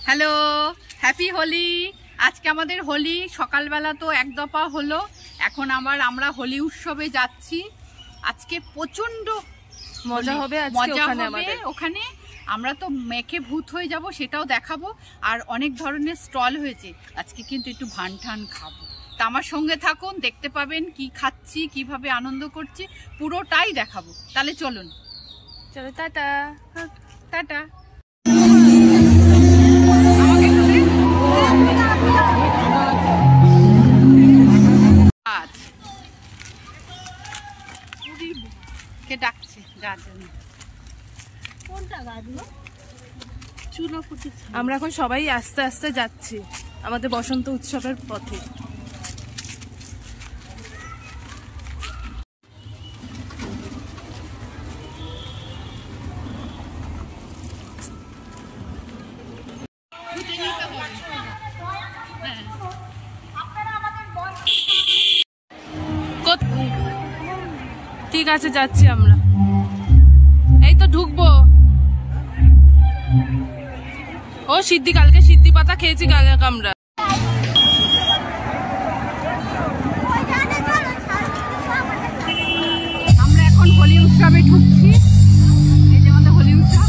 Hello, happy Holi. আজকে আমাদের হোলি সকালবেলা তো এক দফা হলো, এখন আবার আমরা হোলি উৎসবে যাচ্ছি। আজকে প্রচন্ড মজা হবে, ওখানে আমরা তো মেখে ভূত হয়ে যাব, সেটাও দেখাবো। আর অনেক ধরনের স্টল হয়েছে, আজকে কিন্তু একটু ভান ঠান খাবো। তা আমার সঙ্গে থাকুন, দেখতে পাবেন কি খাচ্ছি, কিভাবে আনন্দ করছি, পুরোটাই দেখাবো। তাহলে চলুন, চলো টাটা টাটা। কে ডাকছে? আমরা এখন সবাই আস্তে আস্তে যাচ্ছি আমাদের বসন্ত উৎসবের পথে। ঠিক আছে, যাচ্ছি আমরা, এই তো ঢুকবো। ও সিদ্ধি, কালকে সিদ্ধি পাতা খেয়েছি আমরা। আমরা এখন হোলি উৎসবে ঢুকছি। এই যে আমাদের হোলি উৎসব।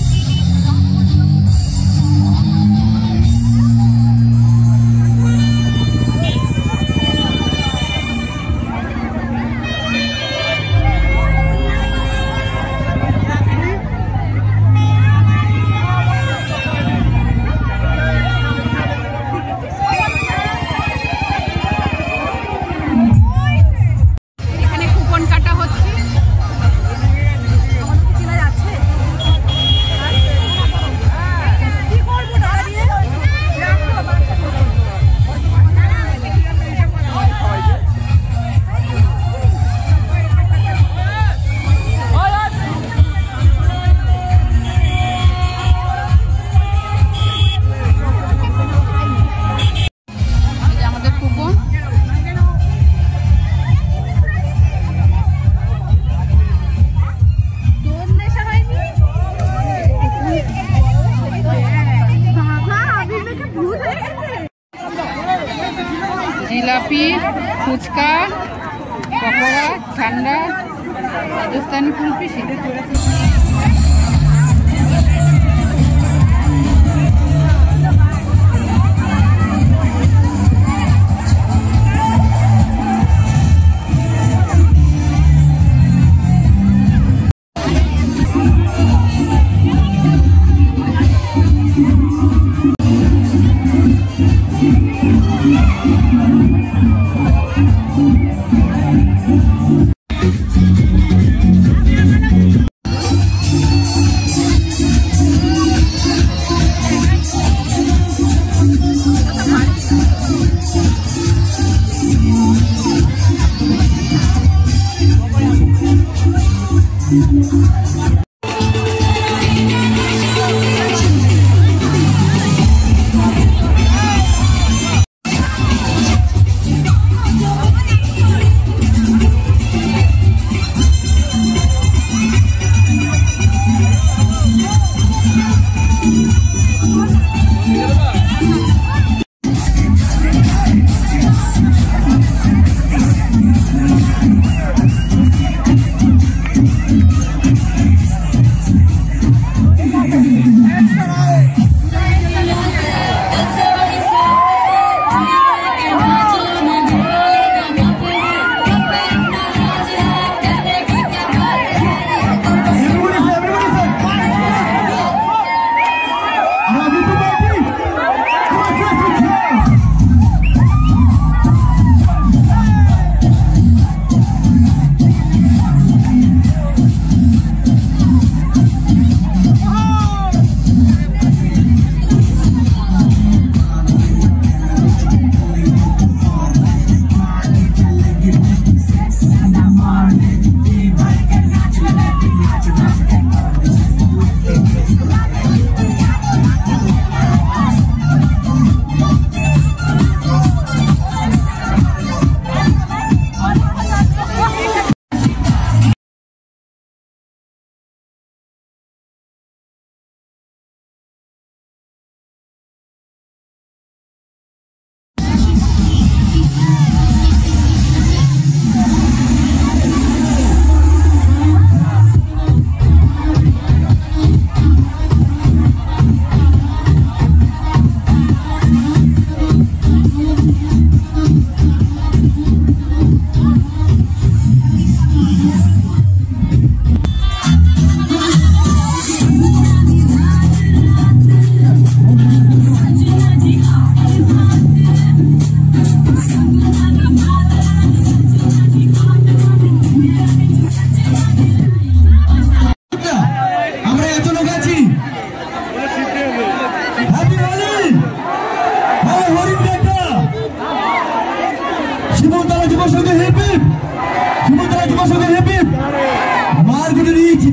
জিলাপি, ফুচকা, পকোড়া, ঠান্ডা, রাজস্থানি কুলফি,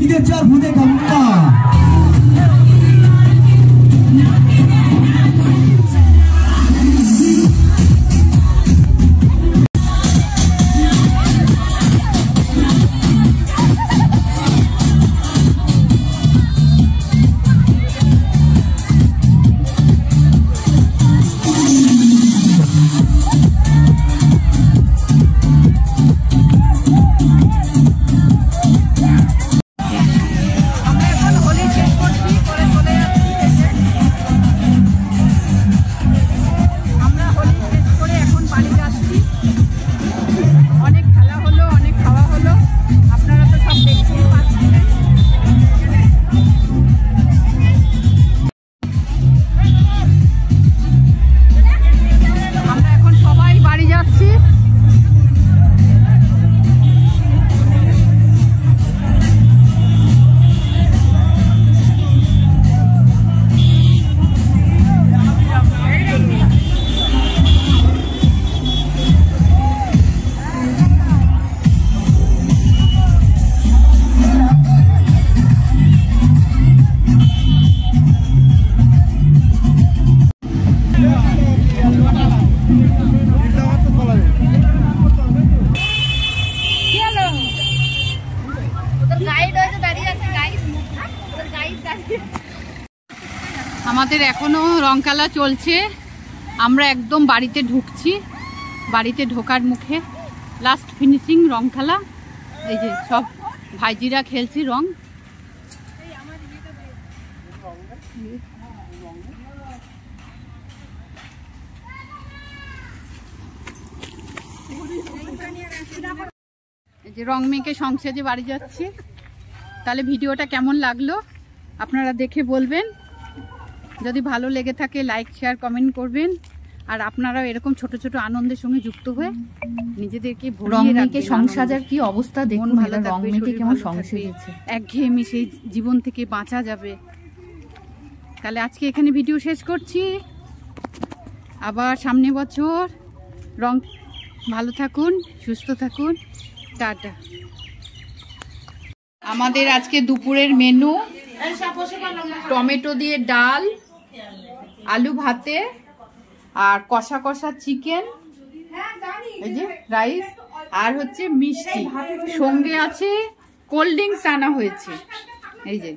2개짜 무대 갑니다. আমাদের এখনো রংকালা চলছে। আমরা একদম বাড়িতে ঢুকছি, বাড়িতে ঢোকার মুখে লাস্ট ফিনিশিং রংখালা। এই যে সব ভাইজিরা খেলছে রং। এই যে রং মেখে সংসারে বাড়ি যাচ্ছি। তাহলে ভিডিওটা কেমন লাগলো আপনারা দেখে বলবেন। যদি ভালো লেগে থাকে লাইক শেয়ার কমেন্ট করবেন। আর আপনারাও এরকম ছোট ছোট আনন্দের সঙ্গে যুক্ত হয়ে নিজেদেরকে ভরিয়ে রাখবেন। সংসারের কি অবস্থা দেখুন, ভালো রং মেখে কেমন সংসারেছে। একঘেয়েমি সেই জীবন থেকে বাঁচা যাবে। তাহলে আজকে এখানে ভিডিও শেষ করছি। আবার সামনে বছর রং। ভালো থাকুন, সুস্থ থাকুন, টাটা। আমাদের আজকে দুপুরের মেনু টমেটো দিয়ে ডাল, আলু ভাতে, আর কষা কষা চিকেন, এই যে রাইস, আর হচ্ছে মিষ্টি, সঙ্গে আছে কোল্ড ড্রিঙ্কস আনা হয়েছে। এই যে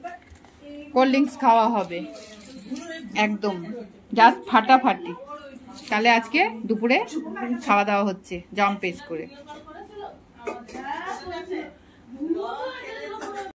কোল্ড ড্রিঙ্কস খাওয়া হবে একদম জাস্ট ফাটাফাটি। তাহলে আজকে দুপুরে খাওয়া দাওয়া হচ্ছে জাম পেস্ট করে।